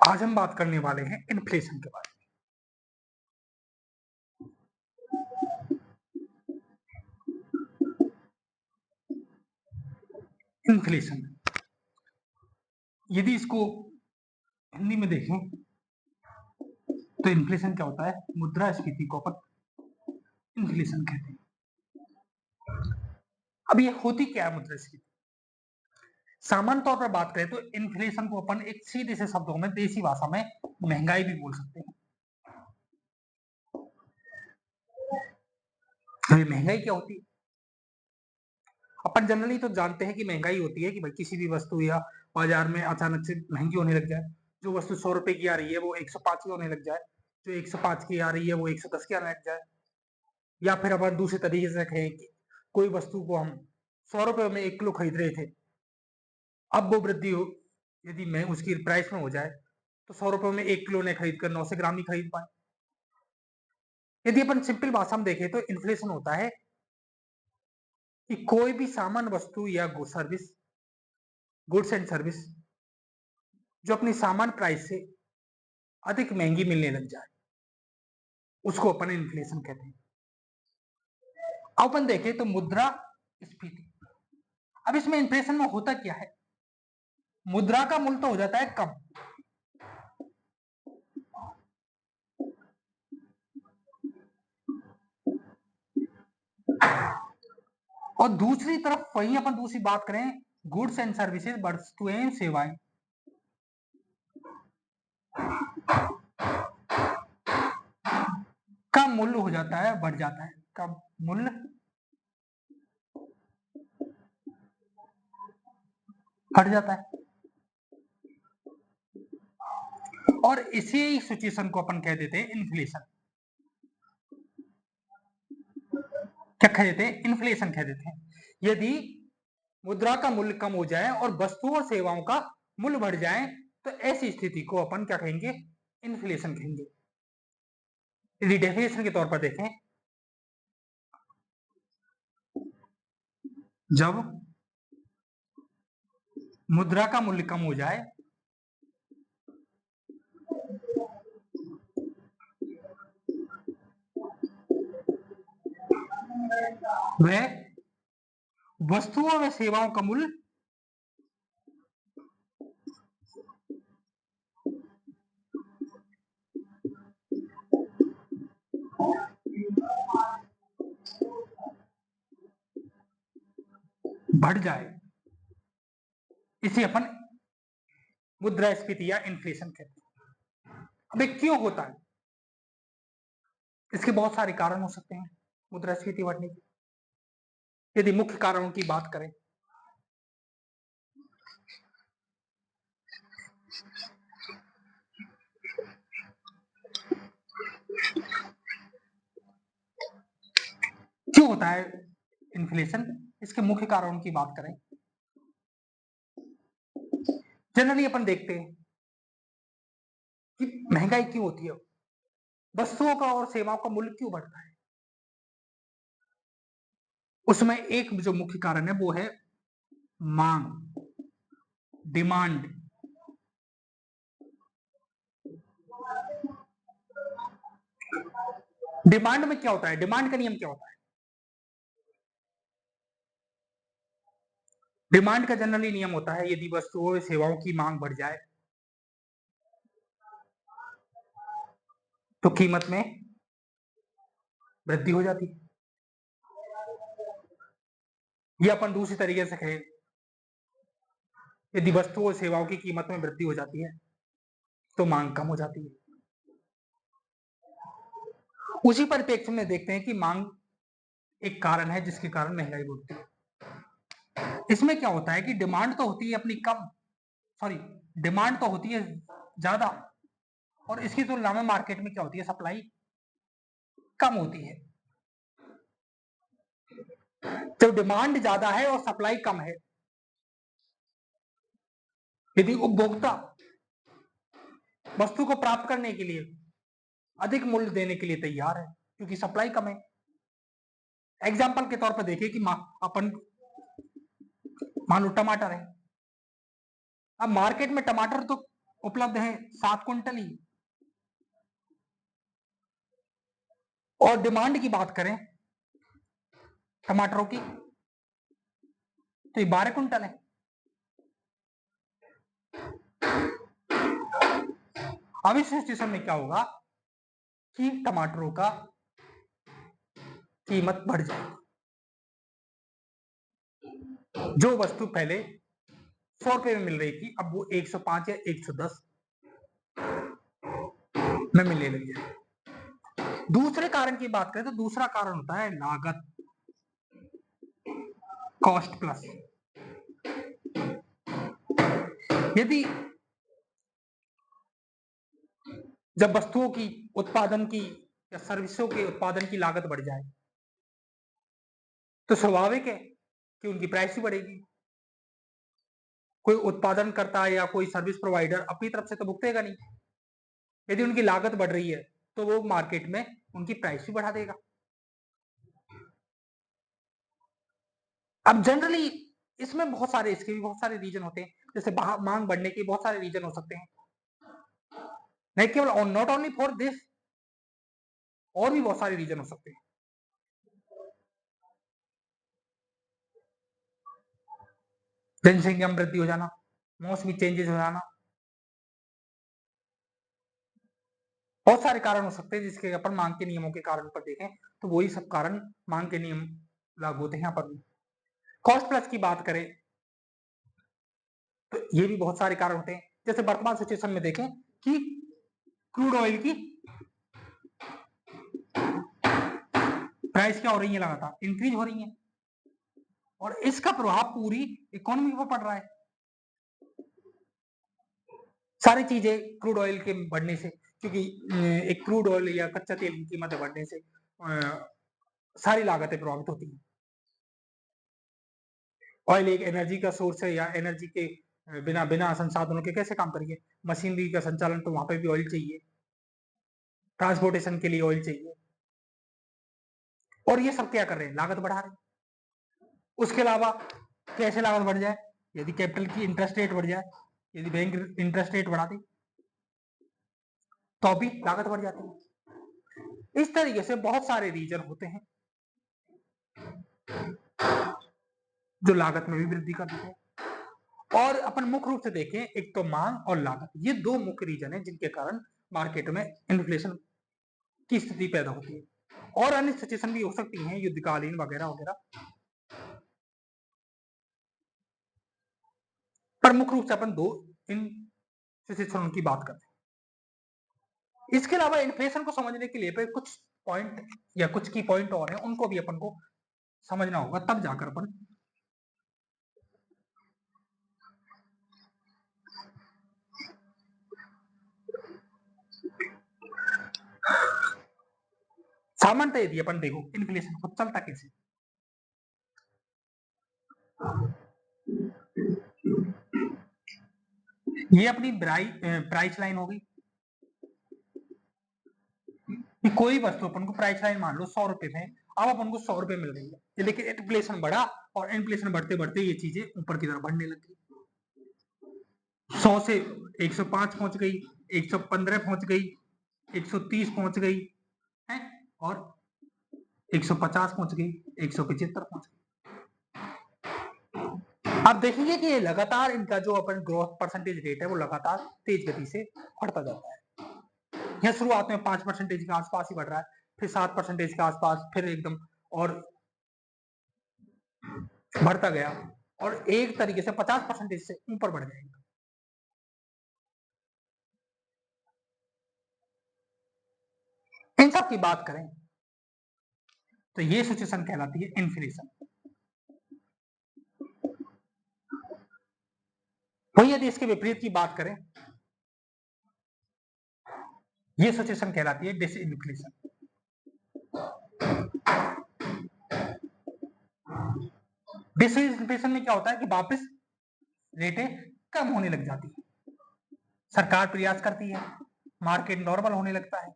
आज हम बात करने वाले हैं इन्फ्लेशन के बारे में। इन्फ्लेशन, यदि इसको हिंदी में देखें तो इन्फ्लेशन क्या होता है? मुद्रास्फीति को अपन इन्फ्लेशन कहते हैं। अब ये होती क्या है मुद्रास्फीति? सामान्य तौर पर बात करें तो इन्फ्लेशन को अपन एक सीधे से शब्दों में देसी भाषा में महंगाई भी बोल सकते हैं। तो ये महंगाई क्या होती है? अपन जनरली तो जानते हैं कि महंगाई होती है कि भाई किसी भी वस्तु या बाजार में अचानक से महंगी होने लग जाए। जो वस्तु 100 रुपए की आ रही है वो 105 की होने लग जाए, जो 105 की आ रही है वो 110 की आने लग जाए। या फिर अपन दूसरे तरीके से कहें कि कोई वस्तु को हम 100 रुपए में 1 किलो खरीद रहे थे, अब वो वृद्धि हो, यदि मैं उसकी प्राइस में हो जाए तो 100 रुपए में 1 किलो ने खरीद कर 900 ग्राम ही खरीद पाए। यदि अपन सिंपल भाषा में देखें तो इन्फ्लेशन होता है कि कोई भी सामान, वस्तु या सर्विस, गुड्स एंड सर्विस जो अपनी सामान प्राइस से अधिक महंगी मिलने लग जाए, उसको अपन इन्फ्लेशन कहते हैं। अब अपन देखें तो मुद्रा स्फीति। अब इसमें इन्फ्लेशन में होता क्या है? मुद्रा का मूल्य तो हो जाता है कम, और दूसरी तरफ वहीं अपन दूसरी बात करें, गुड्स एंड सर्विसेज, वस्तुएं एवं सेवाएं, का मूल्य हो जाता है, बढ़ जाता है, का मूल्य बढ़ जाता है। और इसी सिचुएशन को अपन कह देते हैं इन्फ्लेशन। क्या कह देते हैं? इन्फ्लेशन कह देते हैं। यदि मुद्रा का मूल्य कम हो जाए और वस्तुओं और सेवाओं का मूल्य बढ़ जाए तो ऐसी स्थिति को अपन क्या कहेंगे? इन्फ्लेशन कहेंगे। यदि डेफिनेशन के तौर पर देखें, जब मुद्रा का मूल्य कम हो जाए वह वस्तुओं व सेवाओं का मूल्य बढ़ जाए, इसे अपन मुद्रास्फीति या इन्फ्लेशन कहते हैं। अब क्यों होता है? इसके बहुत सारे कारण हो सकते हैं मुद्रास्फीति बढ़ने के। यदि मुख्य कारणों की बात करें क्यों होता है इन्फ्लेशन, इसके मुख्य कारणों की बात करें, जनरली अपन देखते हैं कि महंगाई क्यों होती है, वस्तुओं का और सेवाओं का मूल्य क्यों बढ़ता है। उसमें एक जो मुख्य कारण है वो है मांग, डिमांड। डिमांड में क्या होता है? डिमांड का नियम क्या होता है? डिमांड का जनरली नियम होता है यदि वस्तुओं सेवाओं की मांग बढ़ जाए तो कीमत में वृद्धि हो जाती है। यह अपन दूसरी तरीके से कहें, यदि वस्तुओं और सेवाओं की कीमत में वृद्धि हो जाती है तो मांग कम हो जाती है। उसी परिप्रेक्ष्य में देखते हैं कि मांग एक कारण है जिसके कारण महंगाई बढ़ती है। इसमें क्या होता है कि डिमांड तो होती है अपनी कम, सॉरी, डिमांड तो होती है ज्यादा, और इसकी तुलना में मार्केट में क्या होती है? सप्लाई कम होती है। तो डिमांड ज्यादा है और सप्लाई कम है, यदि उपभोक्ता वस्तु को प्राप्त करने के लिए अधिक मूल्य देने के लिए तैयार है क्योंकि सप्लाई कम है। एग्जाम्पल के तौर पर देखिए कि अपन मान लो टमाटर है, अब मार्केट में टमाटर तो उपलब्ध है 7 क्विंटल ही, और डिमांड की बात करें टमाटरों की तो ये 12 क्विंटल है। अब इस सिचुएशन में क्या होगा कि टमाटरों का कीमत बढ़ जाएगी। जो वस्तु पहले 100 रुपए में मिल रही थी अब वो 105 या 110 में मिलने लगी है। दूसरे कारण की बात करें तो दूसरा कारण होता है लागत, कॉस्ट प्लस। यदि जब वस्तुओं की उत्पादन की या सर्विसों के उत्पादन की लागत बढ़ जाए तो स्वाभाविक है कि उनकी प्राइस ही बढ़ेगी। कोई उत्पादन करता है या कोई सर्विस प्रोवाइडर अपनी तरफ से तो भुगतेगा नहीं। यदि उनकी लागत बढ़ रही है तो वो मार्केट में उनकी प्राइस भी बढ़ा देगा। अब जनरली इसमें बहुत सारे इसके भी बहुत सारे रीजन होते हैं, जैसे मांग बढ़ने के बहुत सारे रीजन हो सकते हैं, नहीं केवल नॉट ओनली फॉर दिस, और भी बहुत सारे रीजन हो सकते हैं। जनसंख्या में वृद्धि हो जाना, मौसमी चेंजेस हो जाना, बहुत सारे कारण हो सकते हैं जिसके अपन मांग के नियमों के कारण पर देखें तो वही सब कारण मांग के नियम लागू होते हैं यहाँ पर। कॉस्ट प्लस की बात करें तो ये भी बहुत सारे कारण होते हैं, जैसे वर्तमान सिचुएशन में देखें कि क्रूड ऑयल की प्राइस क्या हो रही है, लगातार इंक्रीज हो रही है, और इसका प्रभाव पूरी इकोनॉमी पर पड़ रहा है। सारी चीजें क्रूड ऑयल के बढ़ने से, क्योंकि एक क्रूड ऑयल या कच्चा तेल की कीमत बढ़ने से सारी लागतें प्रभावित होती हैं। ऑयल एक एनर्जी का सोर्स है, या एनर्जी के बिना संसाधनों के कैसे काम करेंगे। मशीनरी का संचालन तो वहां पे भी ऑयल चाहिए, ट्रांसपोर्टेशन के लिए ऑयल चाहिए, और ये सब क्या कर रहे हैं, लागत बढ़ा रहे हैं। उसके अलावा कैसे लागत बढ़ जाए, यदि कैपिटल की इंटरेस्ट रेट बढ़ जाए, यदि बैंक इंटरेस्ट रेट बढ़ा दे तो भी लागत बढ़ जाती है। इस तरीके से बहुत सारे रीजन होते हैं जो लागत में भी वृद्धि कर देते हैं। और अपन मुख्य रूप से देखें, एक तो मांग और लागत, ये दो मुख्य रीजन है जिनके कारण मार्केट में इन्फ्लेशन की स्थिति पैदा होती है। और अन्य सिचुएशन भी हो सकती हैं, युद्धकालीन वगैरह वगैरह, पर मुख्य रूप से अपन दो इन सिचुएशनों की बात करते हैं। इसके अलावा इन्फ्लेशन को समझने के लिए कुछ पॉइंट या कुछ की पॉइंट और हैं, उनको भी अपन को समझना होगा, तब जाकर अपन सामान्यतः यदि अपन देखो इन्फ्लेशन को चलता कैसे, ये अपनी प्राइस लाइन होगी कि कोई वस्तु अपन को प्राइस लाइन मान लो 100 रुपए में, अब अपन को 100 रुपए मिल रही है, लेकिन इन्फ्लेशन बढ़ा और इन्फ्लेशन बढ़ते बढ़ते ये चीजें ऊपर की तरफ बढ़ने लगी, 100 से 105 पहुंच गई, 115 पहुंच गई, 130 पहुंच गई है, और 150 पहुंच गई, 175 पहुंच गई। आप देखेंगे कि ये लगातार इनका जो अपन ग्रोथ परसेंटेज रेट है वो लगातार तेज गति से बढ़ता जाता है। यह शुरुआत में 5% के आसपास ही बढ़ रहा है, फिर 7% के आसपास, फिर एकदम और बढ़ता गया, और एक तरीके से 50% से ऊपर बढ़ जाएगा। इन सब की बात करें तो ये सिचुएशन कहलाती है इन्फ्लेशन। वही यदि इसके विपरीत की बात करें, ये सिचुएशन कहलाती है डिसइन्फ्लेशन। डिसइन्फ्लेशन में क्या होता है कि वापस रेटें कम होने लग जाती है, सरकार प्रयास करती है, मार्केट नॉर्मल होने लगता है,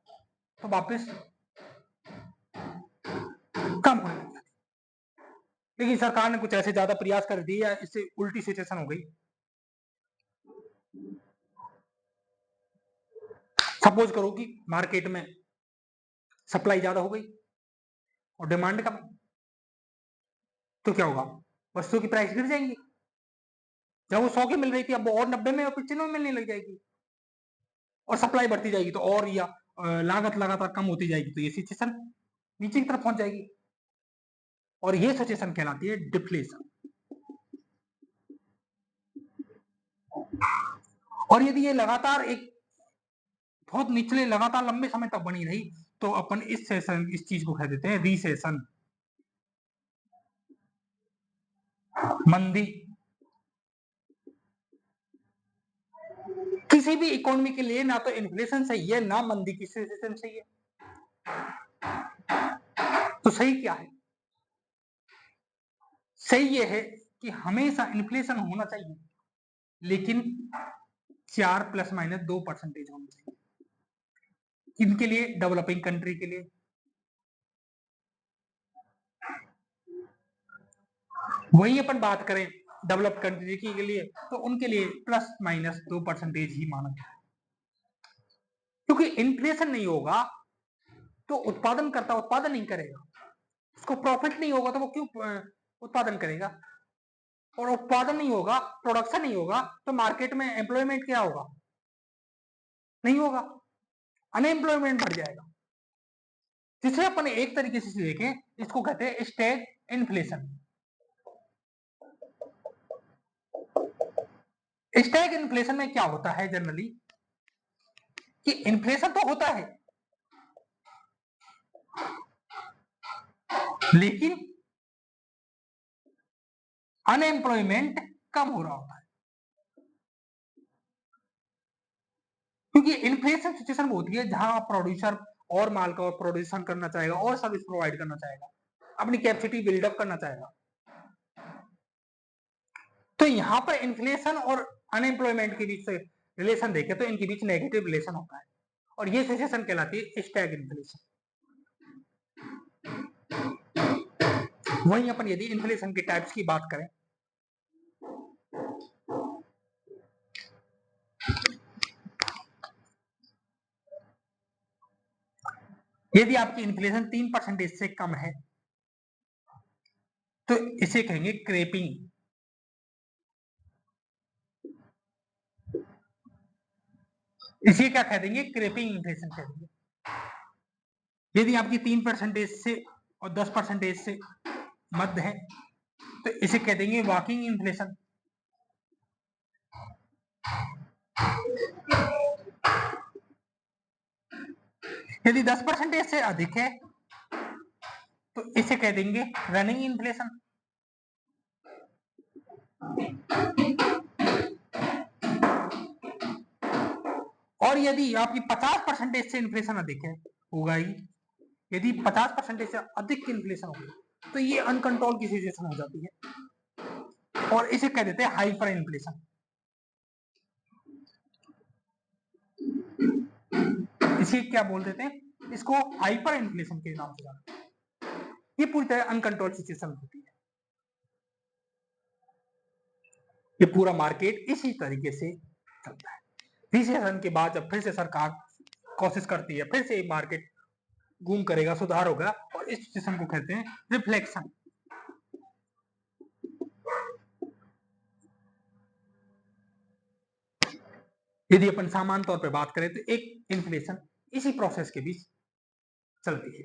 तो वापस कम होने लग जाती है। लेकिन सरकार ने कुछ ऐसे ज्यादा प्रयास कर दिए या इससे उल्टी सिचुएशन हो गई सपोज करो कि मार्केट में सप्लाई ज्यादा हो गई और डिमांड कम, तो क्या होगा, वस्तुओं की प्राइस गिर जाएंगी। जब वो 100 की मिल रही थी अब वो और 90 में और 95 में मिलने लग जाएगी, और सप्लाई बढ़ती जाएगी तो और या लागत लगातार कम होती जाएगी, तो ये सिचुएशन नीचे की तरफ पहुंच जाएगी, और ये सिचुएशन कहलाती है डिफ्लेशन। और यदि ये लगातार एक बहुत निचले लगातार लंबे समय तक बनी रही तो अपन इस चीज को कह देते हैं रिसेशन, मंदी। किसी भी इकोनॉमी के लिए ना तो इन्फ्लेशन सही है ना मंदी की सिचुएशन सही है। तो सही क्या है? सही ये है कि हमेशा इन्फ्लेशन होना चाहिए, लेकिन 4 ± 2% होना चाहिए। किनके लिए? डेवलपिंग कंट्री के लिए। वही अपन बात करें डेवलप कंट्री के लिए तो उनके लिए ±2% ही माना जाए, क्योंकि इन्फ्लेशन नहीं होगा तो उत्पादन करता उत्पादन नहीं करेगा, उसको प्रॉफिट नहीं होगा तो वो क्यों उत्पादन करेगा, और उत्पादन नहीं होगा, प्रोडक्शन नहीं होगा तो मार्केट में एम्प्लॉयमेंट क्या होगा? नहीं होगा, अनएम्प्लॉयमेंट बढ़ जाएगा, जिसे अपन एक तरीके से देखें इसको कहते हैं स्टैग इन्फ्लेशन। स्टैग इन्फ्लेशन में क्या होता है जनरली कि इन्फ्लेशन तो होता है लेकिन अनएम्प्लॉयमेंट कम हो रहा होता है, क्योंकि इन्फ्लेशन सिचुएशन वो होती है जहां प्रोड्यूसर और माल का प्रोड्यूसन करना चाहेगा और सर्विस प्रोवाइड करना चाहेगा, अपनी कैपेसिटी बिल्डअप करना चाहेगा। तो यहां पर इन्फ्लेशन और अनएम्प्लॉयमेंट के बीच से रिलेशन देखें तो इनके बीच नेगेटिव रिलेशन होता है, और ये सिचुएशन कहलाती है स्टैग इन्फ्लेशन। वहीं अपन यदि इन्फ्लेशन के टाइप्स की बात करें यदि आपकी इन्फ्लेशन 3% से कम है तो इसे कहेंगे क्रेपिंग। इसे क्या कह देंगे? क्रेपिंग इन्फ्लेशन कह देंगे। यदि आपकी 3% से और 10% से मध्य है तो इसे कह देंगे वॉकिंग इन्फ्लेशन। यदि 10% से अधिक है तो इसे कह देंगे रनिंग इन्फ्लेशन। और यदि आपकी 50% से इन्फ्लेशन अधिक है होगा ही, यदि 50% से अधिक इन्फ्लेशन होगी तो ये अनकंट्रोल की सिचुएशन हो जाती है और इसे कह देते हैं हाइपर इन्फ्लेशन। इसे क्या बोल देते हैं? इसको हाइपर इन्फ्लेशन के नाम से जानते हैं। ये पूरी तरह अनकंट्रोल सिचुएशन होती है। ये पूरा मार्केट इसी तरीके से चलता है। रिसेशन के बाद जब फिर से सरकार कोशिश करती है, फिर से मार्केट बूम करेगा, सुधार होगा, और इस सिचुएशन को कहते हैं रिफ्लेक्शन। यदि अपन सामान्य तौर पर बात करें तो एक इन्फ्लेशन इसी प्रोसेस के बीच चलती है।